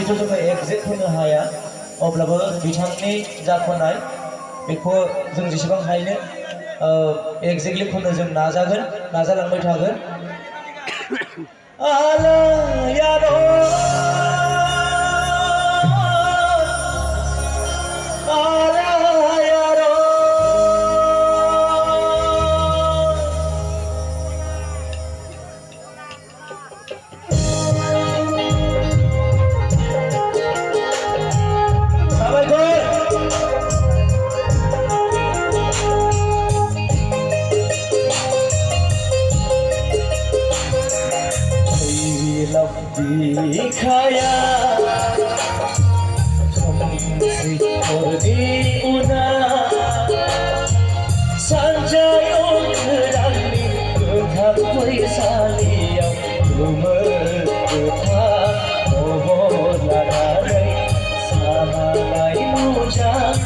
जिहेतु जोङो एक्जेक्ट होनो हाया अब्लाबो बिथांनि जा खननाय बेखौ जों जेसेबां हायो एक्जेक्टलि खननो जों नाजालांबाय थागोन। Dikaya Kamsi kordi una Sanjayong kerani Kekak waisaliyang Lumerketah Mohon lanai Sama lain ujang